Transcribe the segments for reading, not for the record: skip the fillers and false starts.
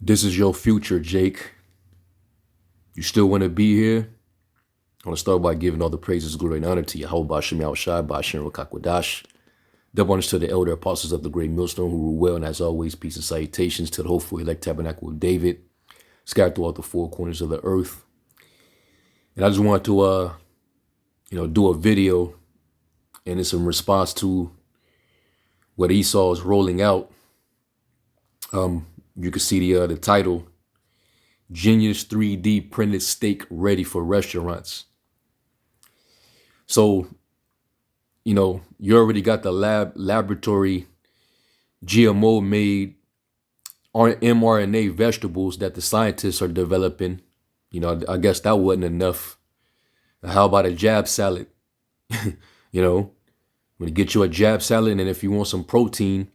This is your future, Jake. You still want to be here? I want to start by giving all the praises, glory, and honor to Yahweh Shem Shai, Bashem Rakakwadash. Double honors to the elder apostles of the great millstone who rule well, and as always, peace and salutations to the hopeful elect tabernacle of David, scattered throughout the four corners of the earth. And I just wanted to, do a video, and it's in response to what Esau is rolling out. You can see the title, Genius 3D printed steak ready for restaurants. So, you already got the laboratory GMO made mRNA vegetables that the scientists are developing. I guess that wasn't enough. How about a jab salad? When you get you a jab salad, and if you want some protein,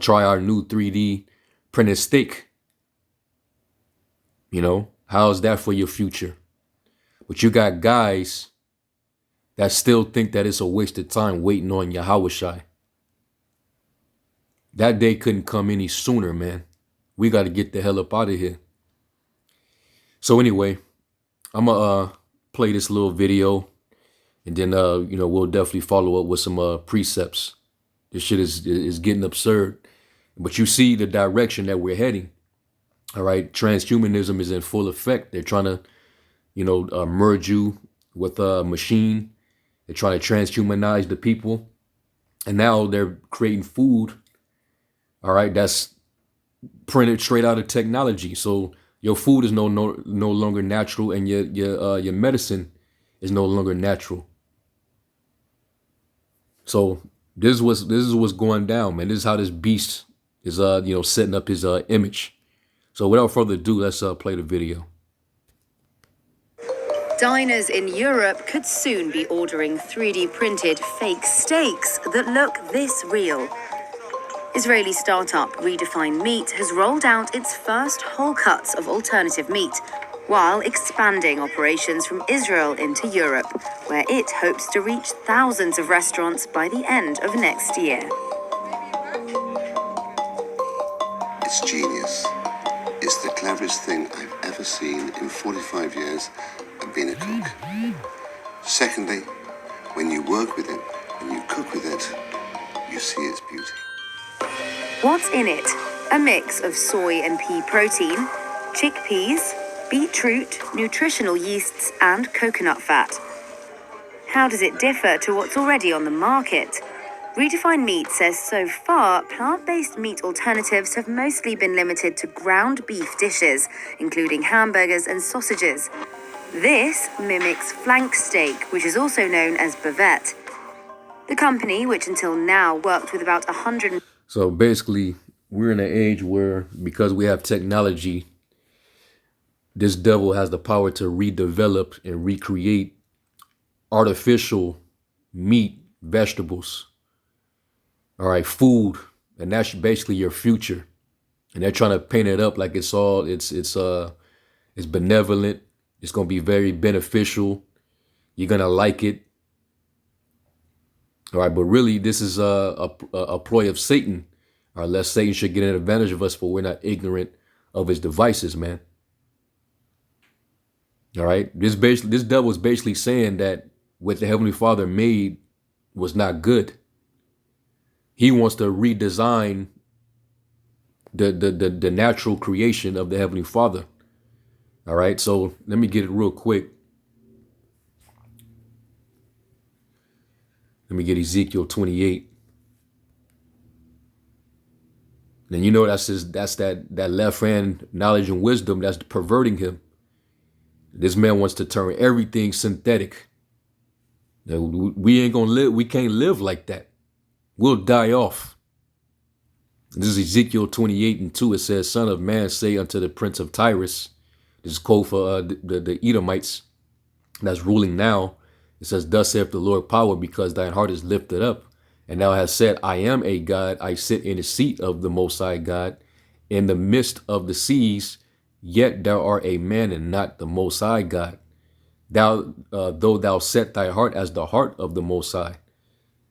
try our new 3D printed steak. How's that for your future? But you got guys that still think that it's a waste of time waiting on Yahweh Shai. That day couldn't come any sooner, man. We got to get the hell up out of here. So anyway, I'm going to play this little video, and then, we'll definitely follow up with some precepts. This shit is getting absurd. But you see the direction that we're heading. All right. Transhumanism is in full effect. They're trying to, merge you with a machine. They're trying to transhumanize the people. And now they're creating food. All right. That's printed straight out of technology. So your food is no longer natural, and your medicine is no longer natural. So this is what's going down, man. This is how this beast is setting up his image. So without further ado, let's play the video. Diners in Europe could soon be ordering 3D printed fake steaks that look this real. Israeli startup Redefine Meat has rolled out its first whole cuts of alternative meat, while expanding operations from Israel into Europe, where it hopes to reach thousands of restaurants by the end of next year. It's genius. It's the cleverest thing I've ever seen in 45 years of being a cook. Secondly, when you work with it, when you cook with it, you see its beauty. What's in it? A mix of soy and pea protein, chickpeas, beetroot, nutritional yeasts, and coconut fat. How does it differ to what's already on the market? Redefine Meat says so far, plant-based meat alternatives have mostly been limited to ground beef dishes, including hamburgers and sausages. This mimics flank steak, which is also known as bavette. The company, which until now worked with about 100... So basically, we're in an age where, because we have technology, this devil has the power to redevelop and recreate artificial meat, vegetables. All right, food, and that's basically your future. And they're trying to paint it up like it's benevolent. It's going to be very beneficial. You're going to like it. All right, but really, this is a ploy of Satan. All right, lest Satan should get an advantage of us, for we're not ignorant of his devices, man. All right, this devil is basically saying that what the Heavenly Father made was not good. He wants to redesign the natural creation of the Heavenly Father. All right, so let me get it real quick. Let me get Ezekiel 28. And that's that left hand knowledge and wisdom that's perverting him. This man wants to turn everything synthetic. Now, we ain't gonna live. We can't live like that. We'll die off. This is Ezekiel 28:2. It says, "Son of man, say unto the prince of Tyrus," this is code for the Edomites that's ruling now. It says, "Thus saith the Lord power, because thine heart is lifted up, and thou hast said, I am a God, I sit in the seat of the Most High God, in the midst of the seas, yet thou art a man and not the Most High God. Thou, though thou set thy heart as the heart of the Most High."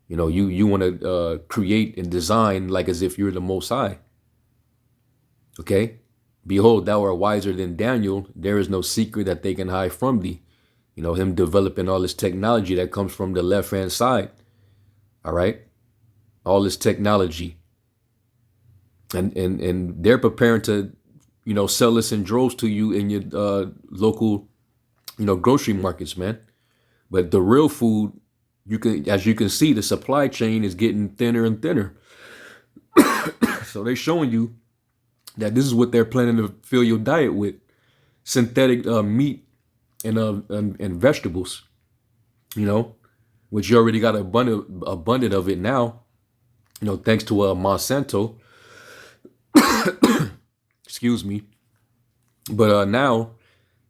You want to create and design like as if you're the Most High. Okay? Behold, thou art wiser than Daniel. There is no secret that they can hide from thee. You know, him developing all this technology that comes from the left-hand side. All right. All this technology. And they're preparing to, you know, sell this in droves to you in your local, you know, grocery markets, man. But the real food, as you can see, the supply chain is getting thinner and thinner. So they're showing you that this is what they're planning to fill your diet with: synthetic meat and vegetables. You know, which you already got abundant of it now. You know, thanks to Monsanto. Excuse me. But now,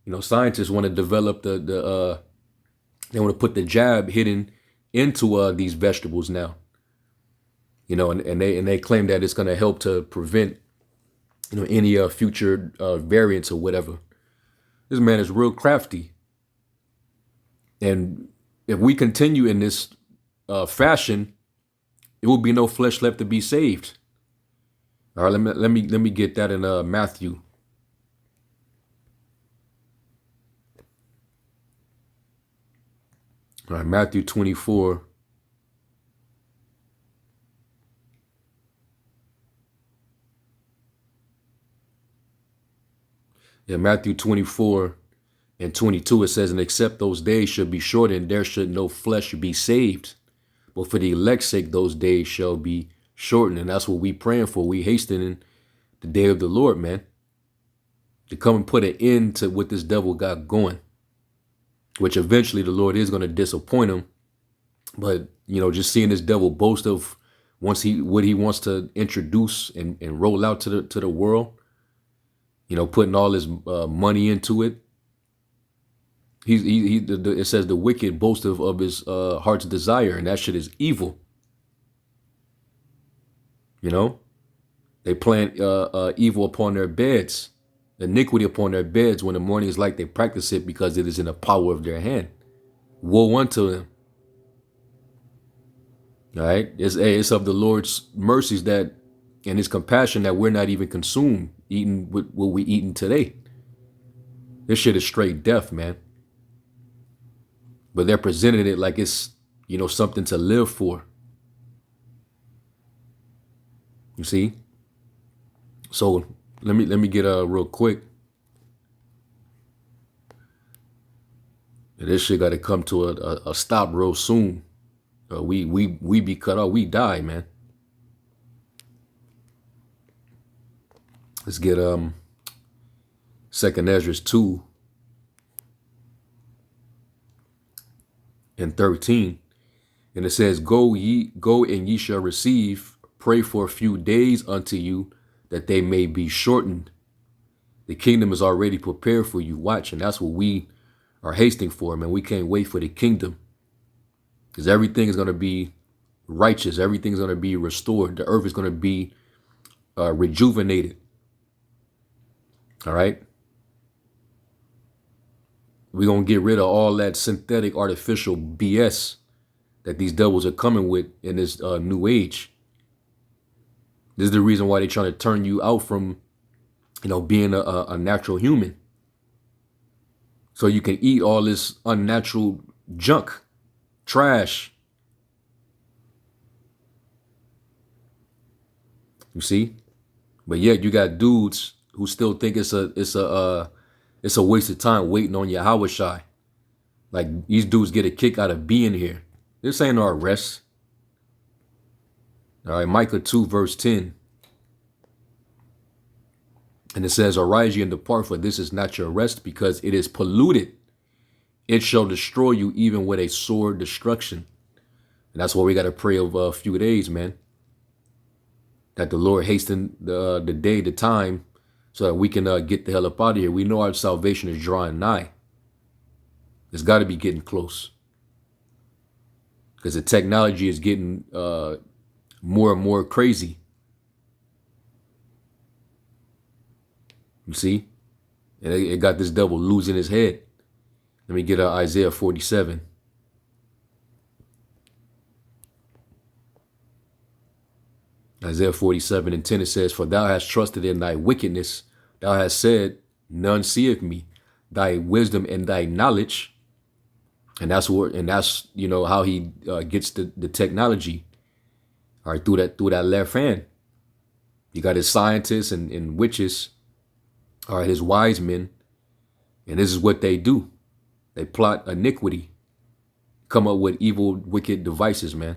you know, scientists want to develop they want to put the jab hidden into these vegetables now. You know, and they claim that it's going to help to prevent, you know, any future variants or whatever. This man is real crafty. And if we continue in this fashion, it will be no flesh left to be saved. All right, let me get that in Matthew. All right, Matthew 24. Yeah, Matthew 24 and 22, it says, and except those days should be shortened, there should no flesh be saved. But for the elect's sake, those days shall be shortened. And that's what we praying for. We hastening the day of the Lord, man. To come and put an end to what this devil got going. Which eventually the Lord is going to disappoint him. But, you know, just seeing this devil boast of what he wants to introduce and roll out to the world, you know, putting all his money into it. It says the wicked boast of his heart's desire, and that shit is evil. You know, they plant evil upon their beds, iniquity upon their beds. When the morning is light, they practice it because it is in the power of their hand. Woe unto them. All right, it's of the Lord's mercies that and His compassion that we're not even consumed eating what we eating today. This shit is straight death, man. But they're presenting it like it's, you know, something to live for. You see? So let me get real quick. And this shit got to come to a stop real soon. We be cut off. We die, man. Let's get 2nd Ezra 2 and 13. And it says, go and ye shall receive, pray for a few days unto you, that they may be shortened. The kingdom is already prepared for you. Watch, and that's what we are hasting for, man. We can't wait for the kingdom. Because everything is going to be righteous. Everything is going to be restored. The earth is going to be rejuvenated. All right? We're going to get rid of all that synthetic, artificial BS that these devils are coming with in this new age. This is the reason why they're trying to turn you out from, you know, being a natural human. So you can eat all this unnatural junk, trash. You see? But yet you got dudes who still think it's a waste of time waiting on Yahweh Shai. Like, these dudes get a kick out of being here. This ain't our rest. All right, Micah 2 verse 10. And it says, arise ye and depart, for this is not your rest, because it is polluted. It shall destroy you even with a sore destruction. And that's why we got to pray over a few days, man. That the Lord hasten the day, the time, so that we can get the hell up out of here. We know our salvation is drawing nigh. It's got to be getting close. Because the technology is getting more and more crazy. You see? And it got this devil losing his head. Let me get Isaiah 47. Isaiah 47 and 10, it says, for thou hast trusted in thy wickedness Thou hast said, none seeth me. Thy wisdom and thy knowledge, and that's how he gets the technology. All right, through that left hand. You got his scientists and witches, all right, his wise men, and this is what they do. They plot iniquity, come up with evil, wicked devices, man.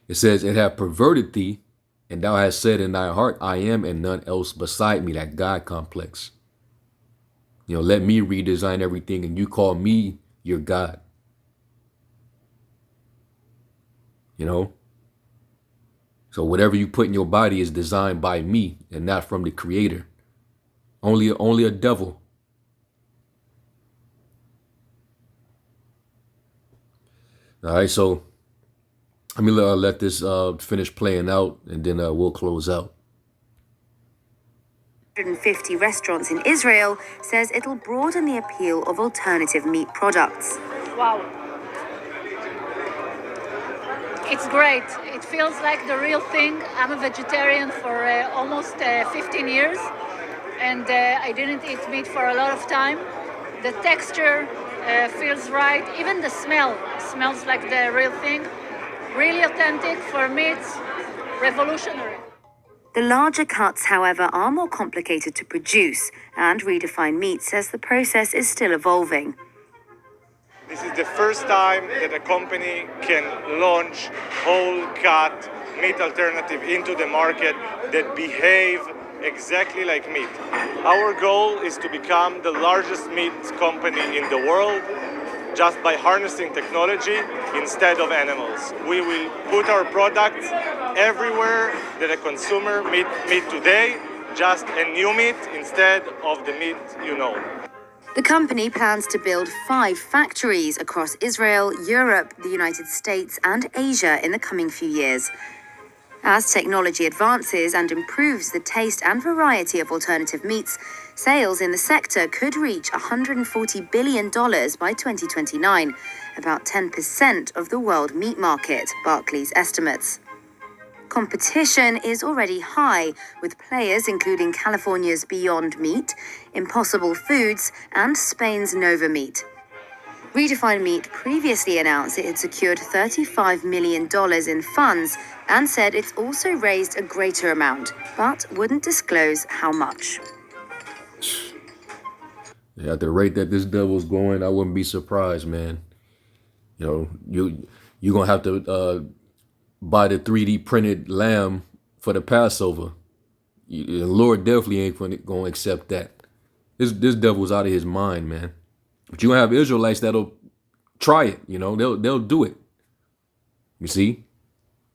It says, it hath perverted thee, and thou hast said in thy heart, I am and none else beside me, that God complex. Let me redesign everything and you call me your God. So whatever you put in your body is designed by me and not from the creator. Only a devil. All right, so let me let this finish playing out, and then we'll close out. 150 restaurants in Israel says it'll broaden the appeal of alternative meat products. Wow. It's great. It feels like the real thing. I'm a vegetarian for almost 15 years, and I didn't eat meat for a lot of time. The texture feels right. Even the smell smells like the real thing. Really authentic. For me, it's revolutionary. The larger cuts, however, are more complicated to produce, and Redefine Meat says the process is still evolving. This is the first time that a company can launch whole cut meat alternative into the market that behave exactly like meat. Our goal is to become the largest meat company in the world just by harnessing technology instead of animals. We will put our products everywhere that a consumer meet today, just a new meat instead of the meat you know. The company plans to build 5 factories across Israel, Europe, the United States, and Asia in the coming few years. As technology advances and improves the taste and variety of alternative meats, sales in the sector could reach $140 billion by 2029, about 10% of the world meat market, Barclays estimates. Competition is already high, with players including California's Beyond Meat, Impossible Foods, and Spain's Nova Meat. Redefine Meat previously announced it had secured $35 million in funds and said it's also raised a greater amount, but wouldn't disclose how much. Yeah, at the rate that this devil's going, I wouldn't be surprised, man. You're gonna have to buy the 3D printed lamb for the Passover. The Lord definitely ain't gonna accept that. This devil's out of his mind, man. But you have Israelites that'll try it. They'll do it. You see,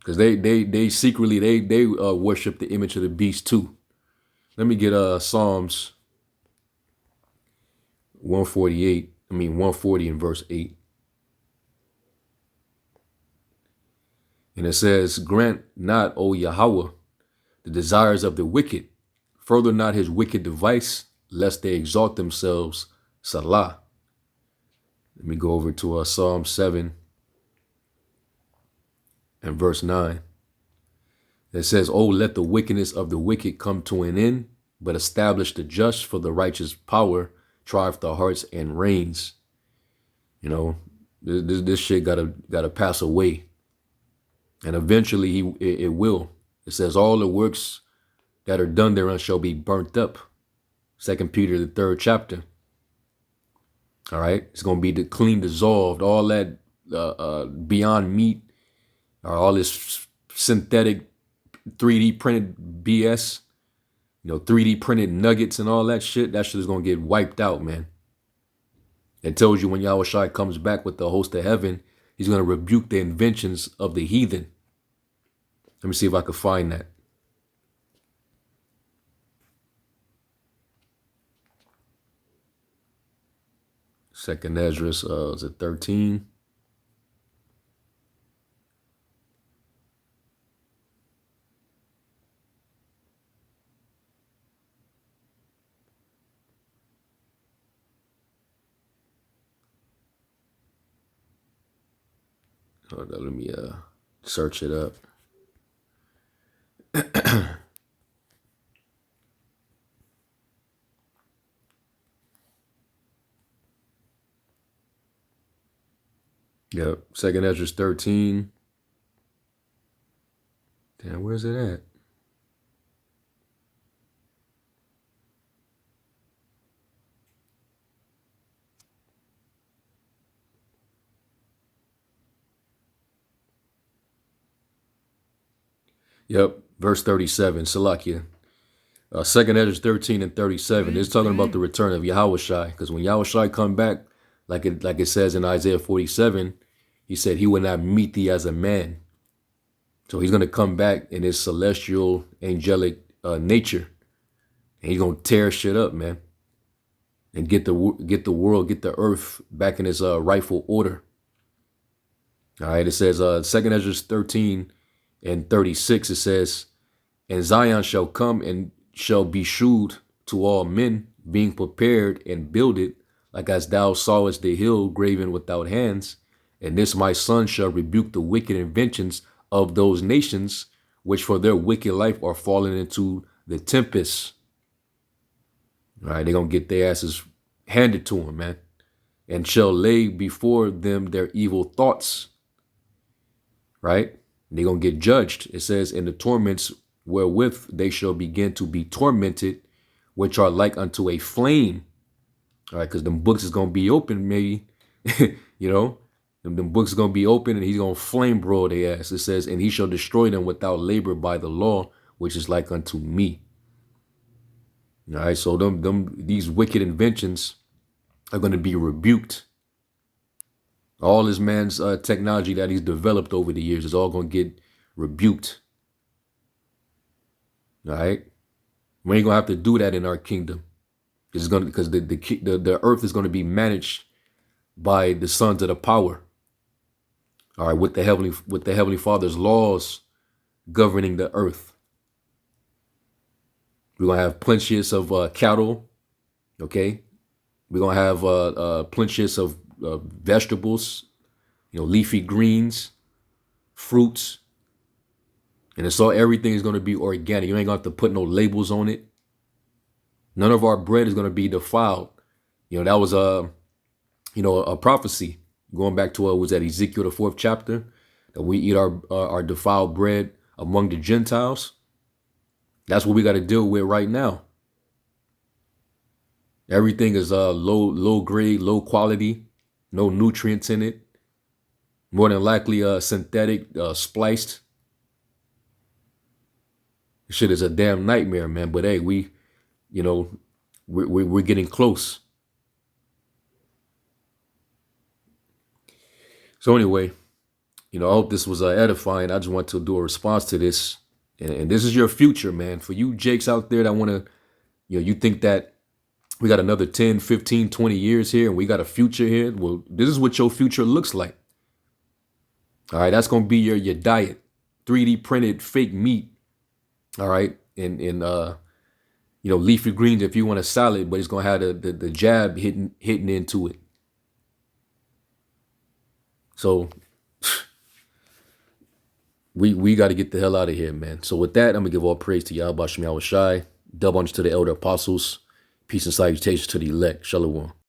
because they secretly they worship the image of the beast too. Let me get Psalms 140 in verse 8. And it says, grant not, O Yahweh, the desires of the wicked, further not his wicked device, lest they exalt themselves. Salah. Let me go over to Psalm 7 and verse 9. It says, oh, let the wickedness of the wicked come to an end, but establish the just, for the righteous power trieth the hearts and reigns. This shit gotta pass away. And eventually it will. It says all the works that are done therein shall be burnt up. 2 Peter, the 3rd chapter. All right. It's going to be clean, dissolved. All that Beyond Meat, or all this synthetic 3D printed BS, 3D printed nuggets and all that shit is going to get wiped out, man. It tells you when Yahweh Shai comes back with the host of heaven, he's going to rebuke the inventions of the heathen. Let me see if I can find that. Second Ezra, is it 13? Hold on, let me search it up. Yep. Second Ezra 13. Damn, where's it at? Yep. Verse 37. Salakia. Second Ezra 13 and 37. It's talking about the return of Yahushai. Because when Yahushai come back, like it says in Isaiah 47, he said he would not meet thee as a man. So he's going to come back in his celestial, angelic nature. And he's going to tear shit up, man. And get the world, get the earth back in its rightful order. All right, it says, 2 Ezra 13 and 36, it says, and Zion shall come and shall be shewed to all men, being prepared and builded, like as thou sawest the hill graven without hands. And this my son shall rebuke the wicked inventions of those nations, which for their wicked life are fallen into the tempest. All right, they're going to get their asses handed to them, man. And shall lay before them their evil thoughts. Right? They're going to get judged. It says, in the torments wherewith they shall begin to be tormented, which are like unto a flame. All right, because them books is going to be open, maybe. You know? Them books is going to be open and he's going to flame broil their ass. It says, and he shall destroy them without labor by the law, which is like unto me. All right, so these wicked inventions are going to be rebuked. All this man's technology that he's developed over the years is all going to get rebuked. All right, we ain't gonna have to do that in our kingdom. It's gonna because the earth is going to be managed by the sons of the power. All right, with the heavenly Father's laws governing the earth. We're gonna have plenteous of cattle. Okay, we're gonna have plenteous of vegetables, leafy greens, fruits, and it's all everything is gonna be organic. You ain't gonna have to put no labels on it. None of our bread is gonna be defiled. That was a prophecy going back to was that Ezekiel the 4th chapter, that we eat our defiled bread among the Gentiles. That's what we got to deal with right now. Everything is low grade, low quality, no nutrients in it. More than likely synthetic, spliced. Shit is a damn nightmare, man. But hey, we're getting close. So anyway, I hope this was edifying. I just want to do a response to this. And this is your future, man. For you Jakes out there that want to, you think that we got another 10, 15, 20 years here and we got a future here. Well, this is what your future looks like. All right, that's going to be your diet. 3D printed fake meat. All right. And leafy greens if you want a salad, but it's going to have the jab hitting into it. So we got to get the hell out of here, man. So with that, I'm going to give all praise to Yahweh Shem Yahweh Shai. Double honors to the elder apostles. Peace and salutations to the elect. Shalom.